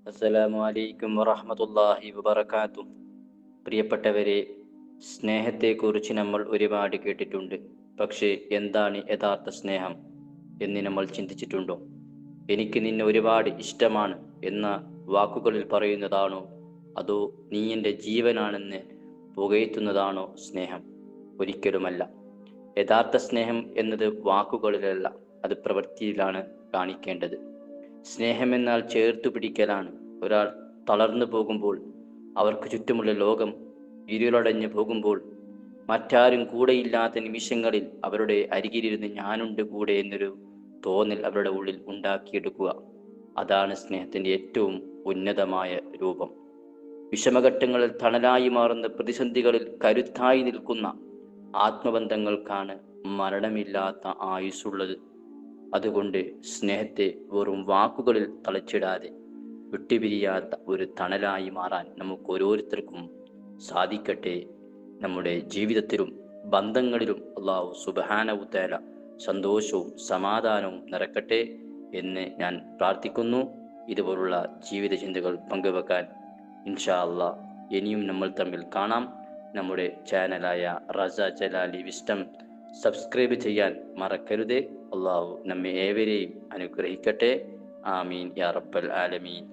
അസ്സലാമു അലൈക്കും വറഹ്മത്തുള്ളാഹി വബറകാതുഹു. പ്രിയപ്പെട്ടവരെ, സ്നേഹത്തെക്കുറിച്ച് നമ്മൾ ഒരുപാട് കേട്ടിട്ടുണ്ട്. പക്ഷേ എന്താണ് യഥാർത്ഥ സ്നേഹം എന്ന് നമ്മൾ ചിന്തിച്ചിട്ടുണ്ടോ? എനിക്ക് നിന്നെ ഒരുപാട് ഇഷ്ടമാണ് എന്ന വാക്കുകളിൽ പറയുന്നതാണോ, അതോ നീ എൻ്റെ ജീവനാണെന്ന് പുകഴ്ത്തുന്നതാണോ സ്നേഹം? ഒരിക്കലുമല്ല. യഥാർത്ഥ സ്നേഹം എന്നത് വാക്കുകളിലല്ല, അത് പ്രവൃത്തിയിലാണ് കാണിക്കേണ്ടത്. സ്നേഹമെന്നാൽ ചേർത്തു പിടിക്കലാണ്. ഒരാൾ തളർന്നു പോകുമ്പോൾ, അവർക്ക് ചുറ്റുമുള്ള ലോകം ഇരുളടഞ്ഞു പോകുമ്പോൾ, മറ്റാരും കൂടെയില്ലാത്ത നിമിഷങ്ങളിൽ അവരുടെ അരികിലിരുന്ന് ഞാനുണ്ട് കൂടെ എന്നൊരു തോന്നൽ അവരുടെ ഉള്ളിൽ ഉണ്ടാക്കിയെടുക്കുക, അതാണ് സ്നേഹത്തിൻ്റെ ഏറ്റവും ഉന്നതമായ രൂപം. വിഷമഘട്ടങ്ങളിൽ തണലായി മാറുന്ന, പ്രതിസന്ധികളിൽ കരുത്തായി നിൽക്കുന്ന ആത്മബന്ധങ്ങൾക്കാണ് മരണമില്ലാത്ത ആയുസ്സുള്ളത്. അതുകൊണ്ട് സ്നേഹത്തെ വെറും വാക്കുകളിൽ തളച്ചിടാതെ വിട്ടുപിരിയാത്ത ഒരു തണലായി മാറാൻ നമുക്ക് ഓരോരുത്തർക്കും സാധിക്കട്ടെ. നമ്മുടെ ജീവിതത്തിലും ബന്ധങ്ങളിലും അല്ലാഹു സുബ്ഹാനഹു തആല സന്തോഷവും സമാധാനവും നിറക്കട്ടെ എന്ന് ഞാൻ പ്രാർത്ഥിക്കുന്നു. ഇതുപോലുള്ള ജീവിത ചിന്തകൾ പങ്കുവെക്കാൻ ഇൻഷാ അല്ലാ ഇനിയും നമ്മൾ തമ്മിൽ കാണാം. നമ്മുടെ ചാനലായ റസ ജലാലി വിസ്റ്റം സബ്സ്ക്രൈബ് ചെയ്യാൻ മറക്കരുത്. അള്ളാഹു നമ്മെ ഏവരെയും അനുഗ്രഹിക്കട്ടെ. ആമീൻ യാ റബ്ബൽ ആലമീൻ.